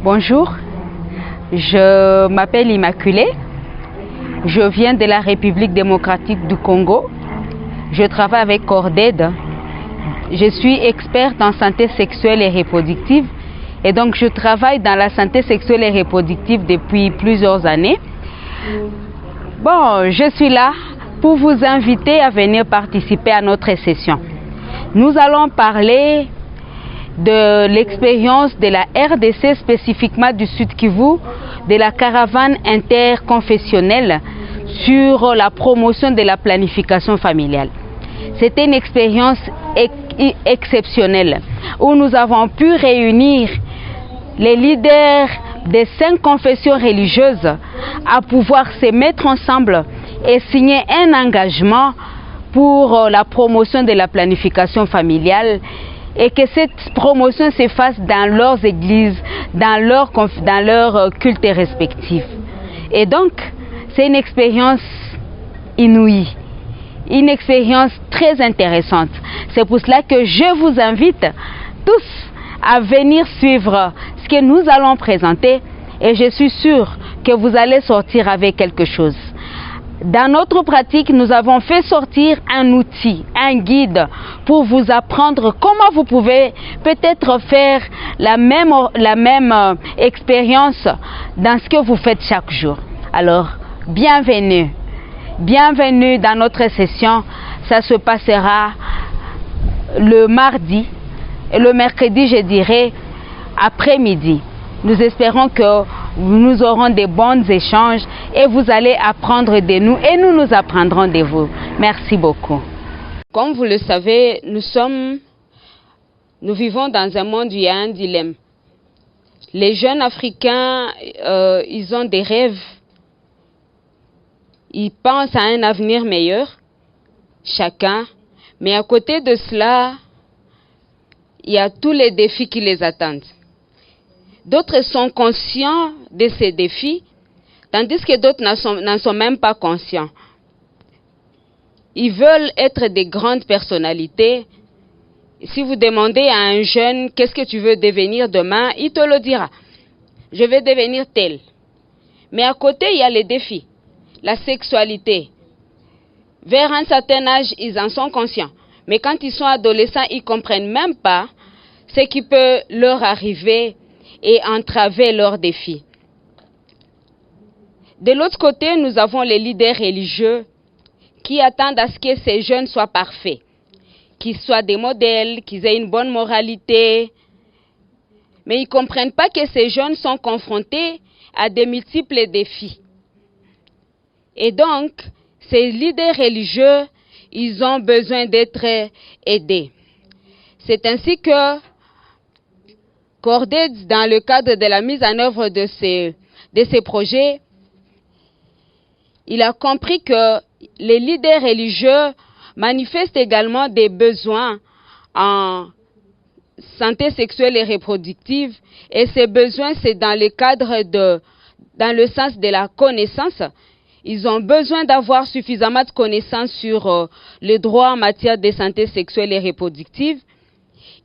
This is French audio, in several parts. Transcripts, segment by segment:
Bonjour, je m'appelle Immaculée, je viens de la République démocratique du Congo, je travaille avec Corded, je suis experte en santé sexuelle et reproductive et donc je travaille dans la santé sexuelle et reproductive depuis plusieurs années. Bon, je suis là pour vous inviter à venir participer à notre session. Nous allons parler de l'expérience de la RDC, spécifiquement du Sud Kivu, de la caravane interconfessionnelle sur la promotion de la planification familiale. C'était une expérience exceptionnelle où nous avons pu réunir les leaders des 5 confessions religieuses à pouvoir se mettre ensemble et signer un engagement pour la promotion de la planification familiale et que cette promotion se fasse dans leurs églises, dans leurs cultes respectifs. Et donc, c'est une expérience inouïe, une expérience très intéressante. C'est pour cela que je vous invite tous à venir suivre ce que nous allons présenter et je suis sûre que vous allez sortir avec quelque chose. Dans notre pratique, nous avons fait sortir un outil, un guide pour vous apprendre comment vous pouvez peut-être faire la même expérience dans ce que vous faites chaque jour. Alors, bienvenue. Bienvenue dans notre session. Ça se passera le mardi et le mercredi, je dirais, après-midi. Nous espérons que nous aurons de bons échanges et vous allez apprendre de nous et nous apprendrons de vous. Merci beaucoup. Comme vous le savez, nous vivons dans un monde où il y a un dilemme. Les jeunes Africains, ils ont des rêves. Ils pensent à un avenir meilleur, chacun. Mais à côté de cela, il y a tous les défis qui les attendent. D'autres sont conscients de ces défis, tandis que d'autres n'en sont même pas conscients. Ils veulent être des grandes personnalités. Si vous demandez à un jeune, qu'est-ce que tu veux devenir demain, il te le dira. Je vais devenir tel. Mais à côté, il y a les défis. La sexualité. Vers un certain âge, ils en sont conscients. Mais quand ils sont adolescents, ils ne comprennent même pas ce qui peut leur arriver et entraver leurs défis. De l'autre côté, nous avons les leaders religieux qui attendent à ce que ces jeunes soient parfaits, qu'ils soient des modèles, qu'ils aient une bonne moralité. Mais ils ne comprennent pas que ces jeunes sont confrontés à de multiples défis. Et donc, ces leaders religieux, ils ont besoin d'être aidés. C'est ainsi que Corded, dans le cadre de la mise en œuvre de ces projets, il a compris que les leaders religieux manifestent également des besoins en santé sexuelle et reproductive. Et ces besoins, c'est dans le sens de la connaissance. Ils ont besoin d'avoir suffisamment de connaissances sur les droits en matière de santé sexuelle et reproductive.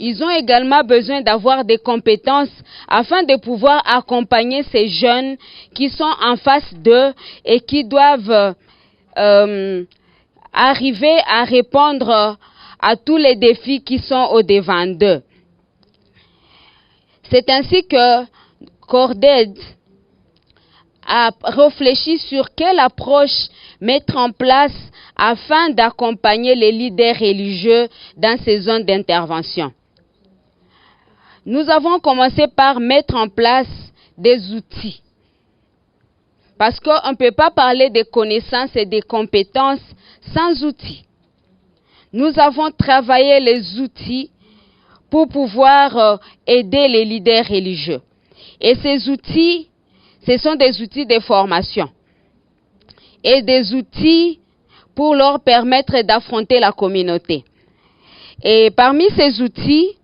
Ils ont également besoin d'avoir des compétences afin de pouvoir accompagner ces jeunes qui sont en face d'eux et qui doivent arriver à répondre à tous les défis qui sont au-devant d'eux. C'est ainsi que Corded a réfléchi sur quelle approche mettre en place afin d'accompagner les leaders religieux dans ces zones d'intervention. Nous avons commencé par mettre en place des outils. Parce qu'on ne peut pas parler de connaissances et de compétences sans outils. Nous avons travaillé les outils pour pouvoir aider les leaders religieux. Et ces outils, ce sont des outils de formation et des outils pour leur permettre d'affronter la communauté. Et parmi ces outils,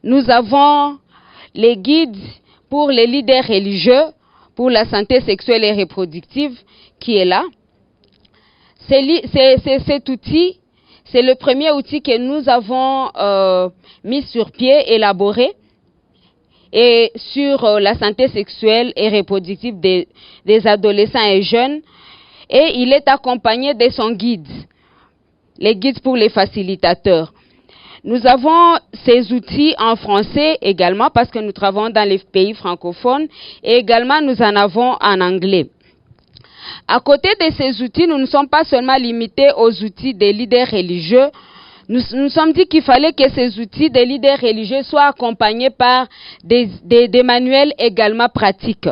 nous avons les guides pour les leaders religieux, pour la santé sexuelle et reproductive, qui est là. Cet outil, c'est le premier outil que nous avons mis sur pied, élaboré. et sur la santé sexuelle et reproductive des adolescents et jeunes. Et il est accompagné de son guide, les guides pour les facilitateurs. Nous avons ces outils en français également parce que nous travaillons dans les pays francophones et également nous en avons en anglais. À côté de ces outils, nous ne sommes pas seulement limités aux outils des leaders religieux. Nous nous sommes dit qu'il fallait que ces outils des leaders religieux soient accompagnés par des manuels également pratiques.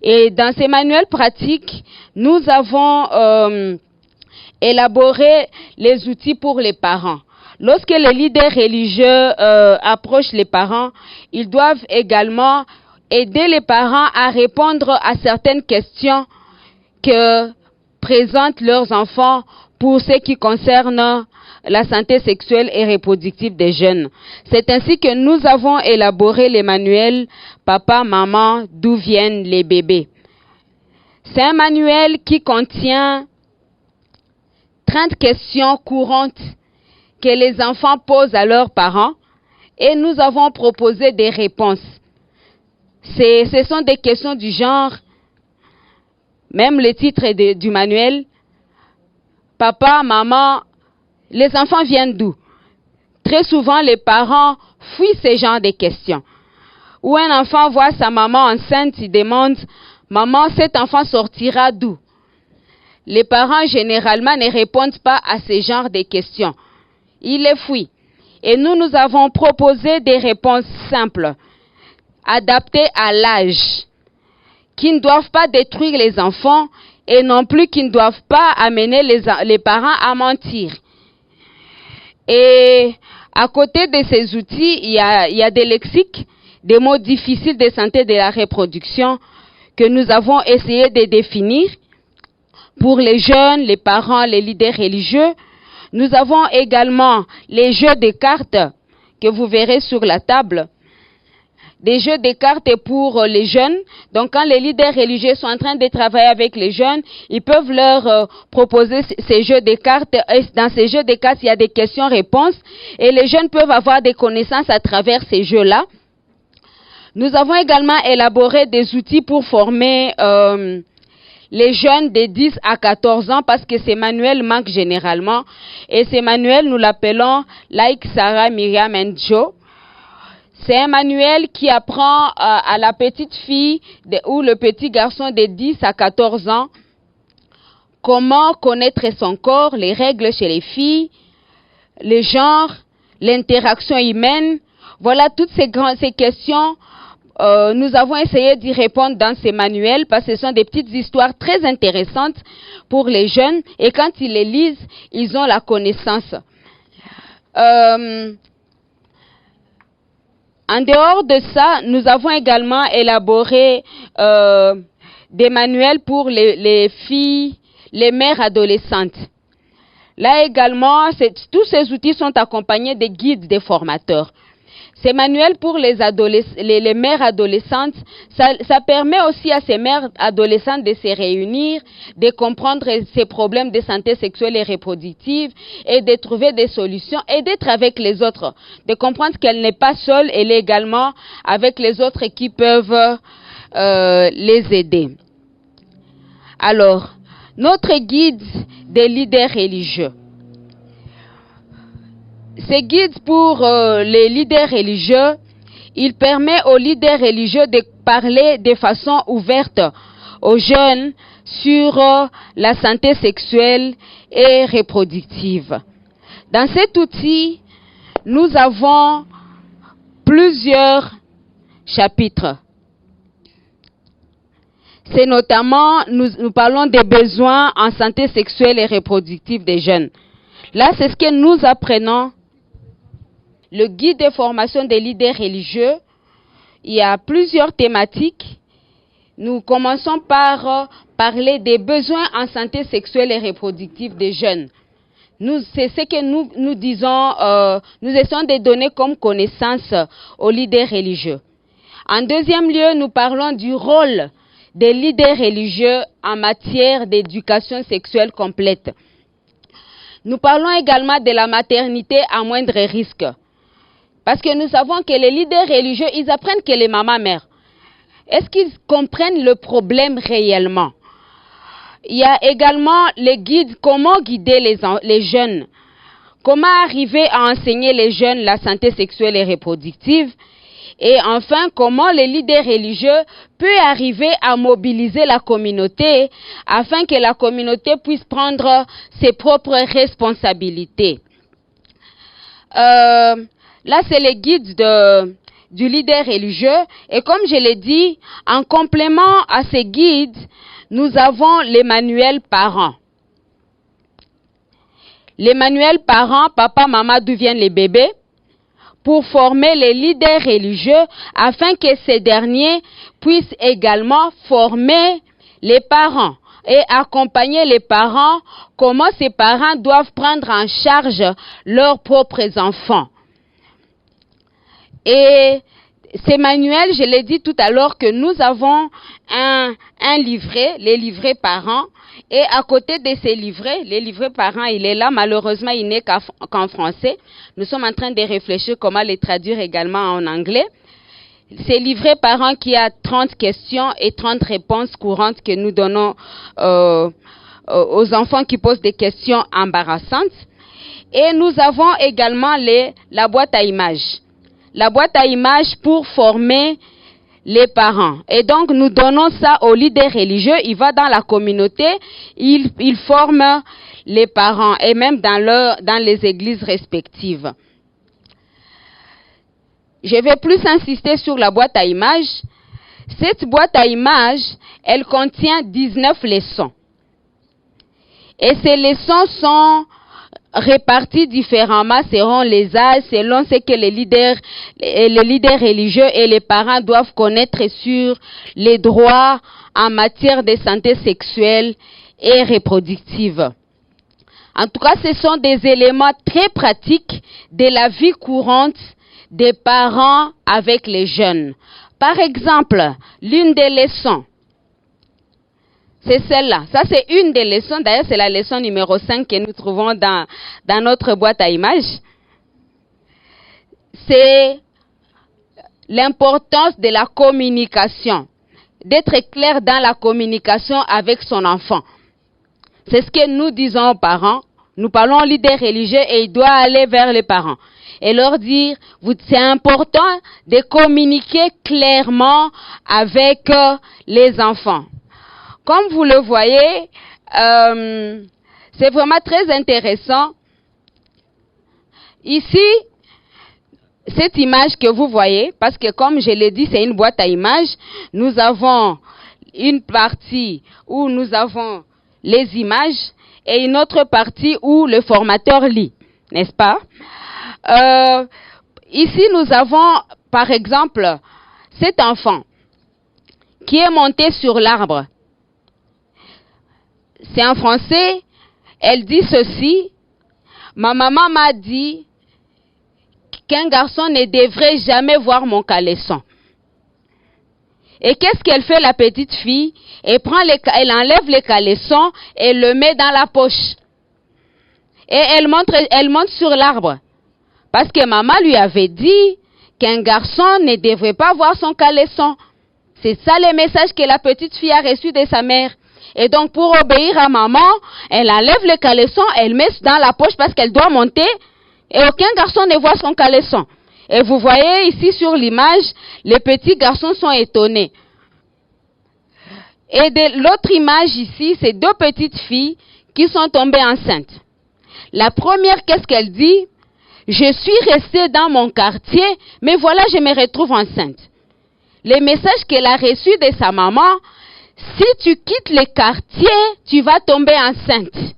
Et dans ces manuels pratiques, nous avons élaboré les outils pour les parents. Lorsque les leaders religieux approchent les parents, ils doivent également aider les parents à répondre à certaines questions que présentent leurs enfants pour ce qui concerne la santé sexuelle et reproductive des jeunes. C'est ainsi que nous avons élaboré les manuels Papa, Maman, d'où viennent les bébés. C'est un manuel qui contient 30 questions courantes que les enfants posent à leurs parents et nous avons proposé des réponses. Ce sont des questions du genre, même le titre du manuel, Papa, Maman, les enfants viennent d'où? Très souvent, les parents fuient ce genre de questions. Ou un enfant voit sa maman enceinte, il demande, Maman, cet enfant sortira d'où? Les parents, généralement, ne répondent pas à ce genre de questions. Ils les fuient. Et nous avons proposé des réponses simples, adaptées à l'âge, qui ne doivent pas détruire les enfants et non plus qui ne doivent pas amener les parents à mentir. Et à côté de ces outils, il y a des lexiques, des mots difficiles de santé de la reproduction que nous avons essayé de définir pour les jeunes, les parents, les leaders religieux. Nous avons également les jeux de cartes que vous verrez sur la table. Des jeux de cartes pour les jeunes. Donc, quand les leaders religieux sont en train de travailler avec les jeunes, ils peuvent leur proposer ces jeux de cartes. Et dans ces jeux de cartes, il y a des questions-réponses. Et les jeunes peuvent avoir des connaissances à travers ces jeux-là. Nous avons également élaboré des outils pour former les jeunes de 10 à 14 ans parce que ces manuels manquent généralement. Et ces manuels, nous l'appelons Like Sarah, Myriam and Joe. C'est un manuel qui apprend à la petite fille ou le petit garçon de 10 à 14 ans comment connaître son corps, les règles chez les filles, le genre, l'interaction humaine. Voilà toutes ces questions. Nous avons essayé d'y répondre dans ces manuels parce que ce sont des petites histoires très intéressantes pour les jeunes et quand ils les lisent, ils ont la connaissance. En dehors de ça, nous avons également élaboré des manuels pour les filles, les mères adolescentes. Là également, tous ces outils sont accompagnés des guides des formateurs. Ces manuels pour les mères adolescentes, ça permet aussi à ces mères adolescentes de se réunir, de comprendre ces problèmes de santé sexuelle et reproductive et de trouver des solutions et d'être avec les autres, de comprendre qu'elle n'est pas seule, elle est également avec les autres qui peuvent les aider. Alors, notre guide des leaders religieux. Ce guide pour les leaders religieux, il permet aux leaders religieux de parler de façon ouverte aux jeunes sur la santé sexuelle et reproductive. Dans cet outil, nous avons plusieurs chapitres. C'est notamment, nous parlons des besoins en santé sexuelle et reproductive des jeunes. Là, c'est ce que nous apprenons. Le guide de formation des leaders religieux, il y a plusieurs thématiques. Nous commençons par parler des besoins en santé sexuelle et reproductive des jeunes. C'est ce que nous disons, nous essayons de donner comme connaissance aux leaders religieux. En deuxième lieu, nous parlons du rôle des leaders religieux en matière d'éducation sexuelle complète. Nous parlons également de la maternité à moindre risque. Parce que nous savons que les leaders religieux, ils apprennent que les mamans-mères. Est-ce qu'ils comprennent le problème réellement? Il y a également les guides, comment guider les jeunes. Comment arriver à enseigner les jeunes la santé sexuelle et reproductive? Et enfin, comment les leaders religieux peuvent arriver à mobiliser la communauté afin que la communauté puisse prendre ses propres responsabilités. Là, c'est les guides du leader religieux. Et comme je l'ai dit, en complément à ces guides, nous avons les manuels parents. Les manuels parents, papa, maman, d'où viennent les bébés, pour former les leaders religieux afin que ces derniers puissent également former les parents et accompagner les parents, comment ces parents doivent prendre en charge leurs propres enfants. Et ces manuels, je l'ai dit tout à l'heure que nous avons un livret, les livrets parents, et à côté de ces livrets, les livrets parents, il est là, malheureusement il n'est qu'en français. Nous sommes en train de réfléchir comment les traduire également en anglais. Ces livrets parents qui a 30 questions et 30 réponses courantes que nous donnons aux enfants qui posent des questions embarrassantes. Et nous avons également la boîte à images. La boîte à images pour former les parents. Et donc, nous donnons ça aux leaders religieux. Il va dans la communauté, il forme les parents et même dans les églises respectives. Je vais plus insister sur la boîte à images. Cette boîte à images, elle contient 19 leçons. Et ces leçons sont répartis différemment selon les âges, selon ce que les leaders religieux et les parents doivent connaître sur les droits en matière de santé sexuelle et reproductive. En tout cas, ce sont des éléments très pratiques de la vie courante des parents avec les jeunes. Par exemple, l'une des leçons, c'est celle-là. Ça, c'est une des leçons. D'ailleurs, c'est la leçon numéro 5 que nous trouvons dans notre boîte à images. C'est l'importance de la communication. D'être clair dans la communication avec son enfant. C'est ce que nous disons aux parents. Nous parlons aux leaders religieux et il doit aller vers les parents. Et leur dire, c'est important de communiquer clairement avec les enfants. Comme vous le voyez, c'est vraiment très intéressant. Ici, cette image que vous voyez, parce que comme je l'ai dit, c'est une boîte à images, nous avons une partie où nous avons les images et une autre partie où le formateur lit, n'est-ce pas? Ici, nous avons, par exemple, cet enfant qui est monté sur l'arbre. C'est en français, elle dit ceci, ma maman m'a dit qu'un garçon ne devrait jamais voir mon caleçon. Et qu'est-ce qu'elle fait, la petite fille? Elle enlève les caleçons et le met dans la poche. Et elle monte sur l'arbre. Parce que maman lui avait dit qu'un garçon ne devrait pas voir son caleçon. C'est ça le message que la petite fille a reçu de sa mère. Et donc, pour obéir à maman, elle enlève le caleçon, elle met dans la poche parce qu'elle doit monter et aucun garçon ne voit son caleçon. Et vous voyez ici sur l'image, les petits garçons sont étonnés. Et de l'autre image ici, c'est deux petites filles qui sont tombées enceintes. La première, qu'est-ce qu'elle dit? Je suis restée dans mon quartier, mais voilà, je me retrouve enceinte. Le message qu'elle a reçu de sa maman, si tu quittes le quartier, tu vas tomber enceinte.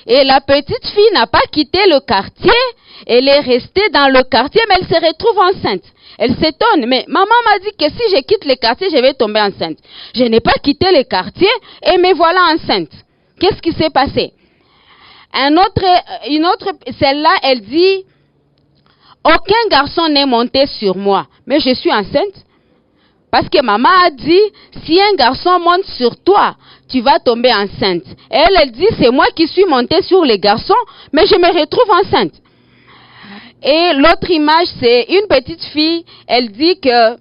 Et la petite fille n'a pas quitté le quartier, elle est restée dans le quartier, mais elle se retrouve enceinte. Elle s'étonne, mais maman m'a dit que si je quitte le quartier, je vais tomber enceinte. Je n'ai pas quitté le quartier et me voilà enceinte. Qu'est-ce qui s'est passé? Celle-là, elle dit, aucun garçon n'est monté sur moi, mais je suis enceinte. Parce que maman a dit, si un garçon monte sur toi, tu vas tomber enceinte. Elle dit, c'est moi qui suis montée sur les garçons, mais je me retrouve enceinte. Et l'autre image, c'est une petite fille, elle dit que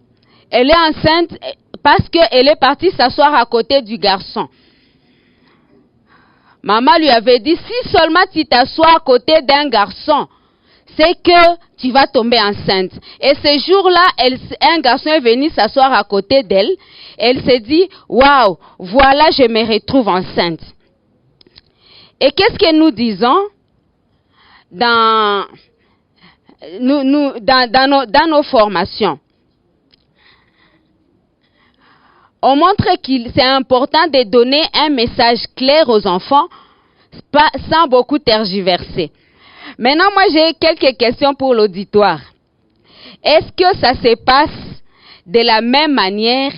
elle est enceinte parce qu'elle est partie s'asseoir à côté du garçon. Maman lui avait dit, si seulement tu t'assois à côté d'un garçon, c'est que tu vas tomber enceinte. Et ce jour-là, un garçon est venu s'asseoir à côté d'elle. Elle s'est dit, waouh, voilà, je me retrouve enceinte. Et qu'est-ce que nous disons dans nos formations? On montre qu'il c'est important de donner un message clair aux enfants sans beaucoup tergiverser. Maintenant, moi, j'ai quelques questions pour l'auditoire. Est-ce que ça se passe de la même manière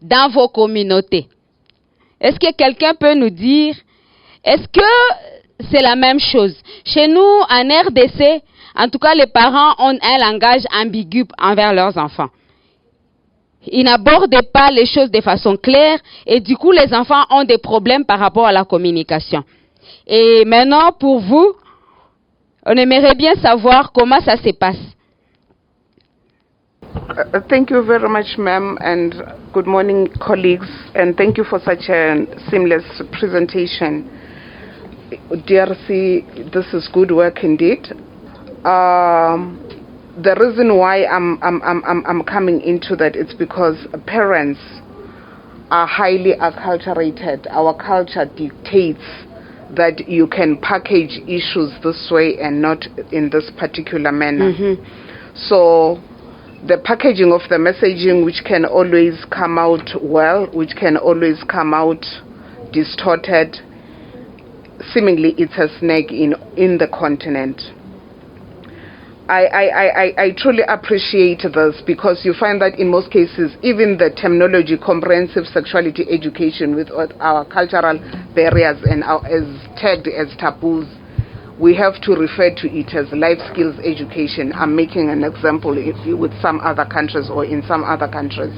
dans vos communautés? Est-ce que quelqu'un peut nous dire, est-ce que c'est la même chose? Chez nous, en RDC, en tout cas, les parents ont un langage ambigu envers leurs enfants. Ils n'abordent pas les choses de façon claire et du coup, les enfants ont des problèmes par rapport à la communication. Et maintenant, pour vous, on aimerait bien savoir comment ça se passe. Thank you very much, ma'am, and good morning, colleagues, and thank you for such a seamless presentation. DRC, this is good work indeed. The reason why I'm coming into that is because parents are highly acculturated. Our culture dictates that you can package issues this way and not in this particular manner. So the packaging of the messaging, which can always come out well, which can always come out distorted, seemingly it's a snag in the continent. I truly appreciate this because you find that in most cases, even the terminology comprehensive sexuality education with our cultural barriers and as tagged as taboos, we have to refer to it as life skills education. I'm making an example with some other countries or in some other countries.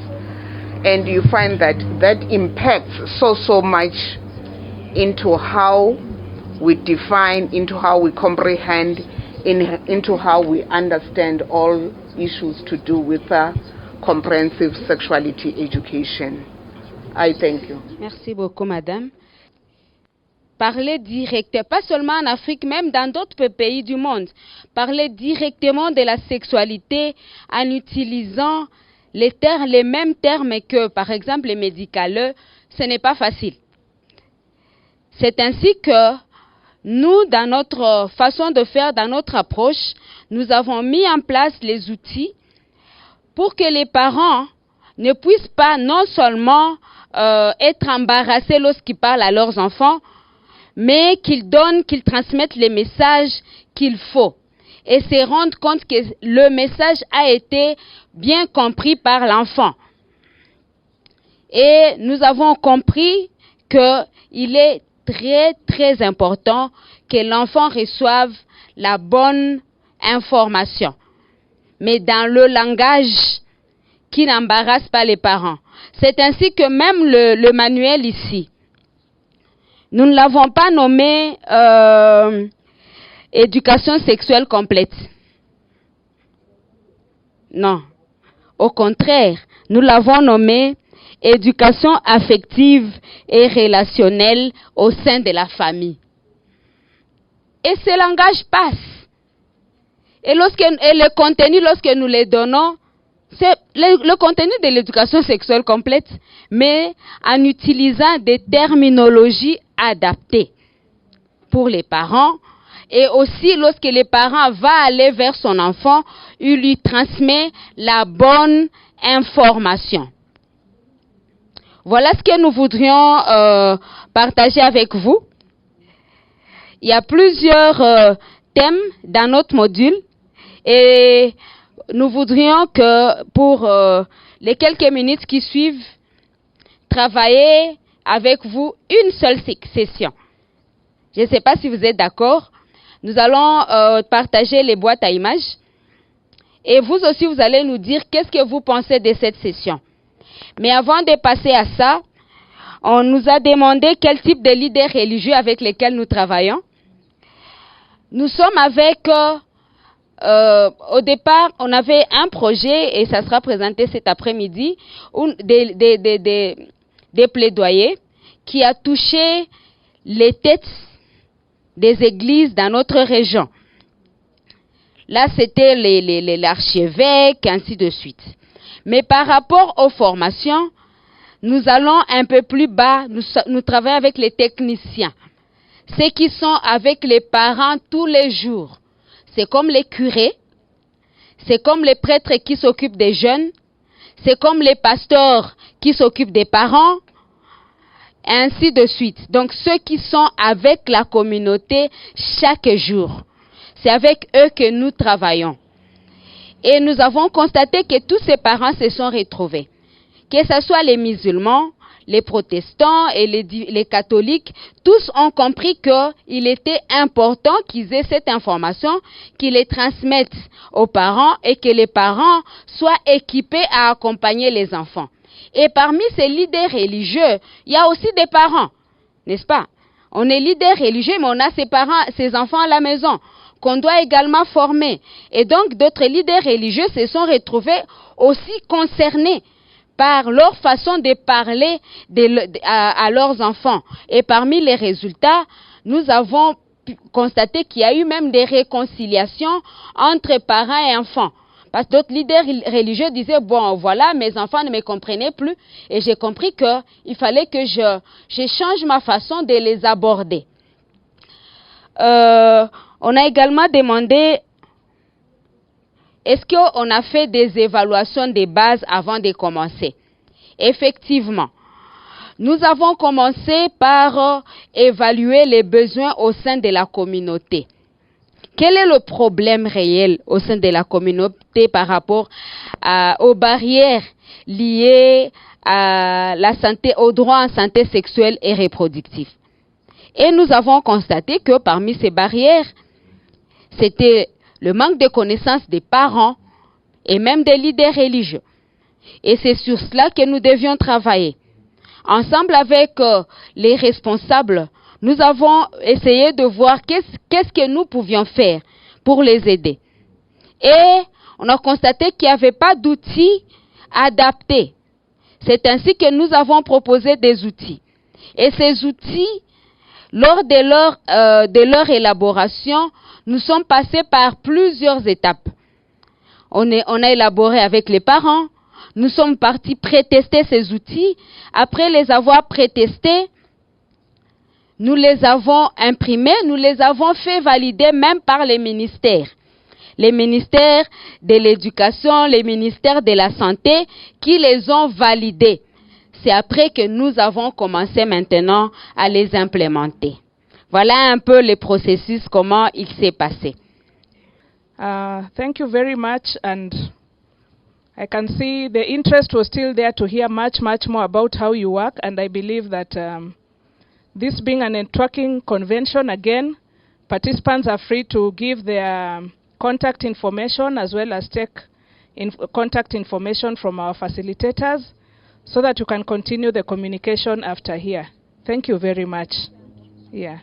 And you find that impacts so much into how we define, into how we comprehend, into how we understand all issues to do with comprehensive sexuality education. I thank you. Merci beaucoup, madame. Parler directement, pas seulement en Afrique, même dans d'autres pays du monde, parler directement de la sexualité en utilisant les mêmes termes que, par exemple, les médicaleux, ce n'est pas facile. C'est ainsi que nous, dans notre façon de faire, dans notre approche, nous avons mis en place les outils pour que les parents ne puissent pas non seulement être embarrassés lorsqu'ils parlent à leurs enfants, mais qu'ils transmettent les messages qu'il faut et se rendent compte que le message a été bien compris par l'enfant. Et nous avons compris qu'il est très, très important que l'enfant reçoive la bonne information, mais dans le langage qui n'embarrasse pas les parents. C'est ainsi que même le manuel ici, nous ne l'avons pas nommé éducation sexuelle complète. Non. Au contraire, nous l'avons nommé éducation affective et relationnelle au sein de la famille. Et ce langage passe. Et le contenu, lorsque nous le donnons, c'est le contenu de l'éducation sexuelle complète, mais en utilisant des terminologies adaptées pour les parents. Et aussi, lorsque les parents vont aller vers son enfant, il lui transmet la bonne information. Voilà ce que nous voudrions partager avec vous. Il y a plusieurs thèmes dans notre module et nous voudrions que pour les quelques minutes qui suivent, travailler avec vous une seule session. Je ne sais pas si vous êtes d'accord. Nous allons partager les boîtes à images et vous aussi vous allez nous dire qu'est-ce que vous pensez de cette session. Mais avant de passer à ça, on nous a demandé quel type de leaders religieux avec lesquels nous travaillons. Nous sommes avec au départ, on avait un projet, et ça sera présenté cet après-midi, des plaidoyers qui a touché les têtes des églises dans notre région. Là, c'était l'archevêque, ainsi de suite. Mais par rapport aux formations, nous allons un peu plus bas, nous travaillons avec les techniciens. Ceux qui sont avec les parents tous les jours. C'est comme les curés, c'est comme les prêtres qui s'occupent des jeunes, c'est comme les pasteurs qui s'occupent des parents, ainsi de suite. Donc ceux qui sont avec la communauté chaque jour, c'est avec eux que nous travaillons. Et nous avons constaté que tous ces parents se sont retrouvés. Que ce soit les musulmans, les protestants et les catholiques, tous ont compris qu'il était important qu'ils aient cette information, qu'ils les transmettent aux parents et que les parents soient équipés à accompagner les enfants. Et parmi ces leaders religieux, il y a aussi des parents, n'est-ce pas? On est leader religieux, mais on a ses parents, ses enfants à la maison, qu'on doit également former. Et donc, d'autres leaders religieux se sont retrouvés aussi concernés par leur façon de parler à leurs enfants. Et parmi les résultats, nous avons constaté qu'il y a eu même des réconciliations entre parents et enfants. Parce que d'autres leaders religieux disaient, bon, voilà, mes enfants ne me comprenaient plus. Et j'ai compris qu'il fallait que je change ma façon de les aborder. On a également demandé, est-ce qu'on a fait des évaluations de base avant de commencer? Effectivement. Nous avons commencé par évaluer les besoins au sein de la communauté. Quel est le problème réel au sein de la communauté par rapport aux barrières liées à la santé, aux droits en santé sexuelle et reproductive? Et nous avons constaté que parmi ces barrières, c'était le manque de connaissances des parents et même des leaders religieux. Et c'est sur cela que nous devions travailler. Ensemble avec les responsables, nous avons essayé de voir qu'est-ce que nous pouvions faire pour les aider. Et on a constaté qu'il n'y avait pas d'outils adaptés. C'est ainsi que nous avons proposé des outils. Et ces outils, lors de leur élaboration, nous sommes passés par plusieurs étapes. On a élaboré avec les parents. Nous sommes partis prétester ces outils. Après les avoir prétestés, nous les avons imprimés, nous les avons fait valider même par les ministères. Les ministères de l'éducation, les ministères de la santé qui les ont validés. C'est après que nous avons commencé maintenant à les implémenter. Voilà un peu le processus, comment il s'est passé. Thank you very much, and I can see the interest was still there to hear much more about how you work, and I believe that this being a networking convention, again, participants are free to give their contact information as well as take contact information from our facilitators so that you can continue the communication after here. Thank you very much. Yeah.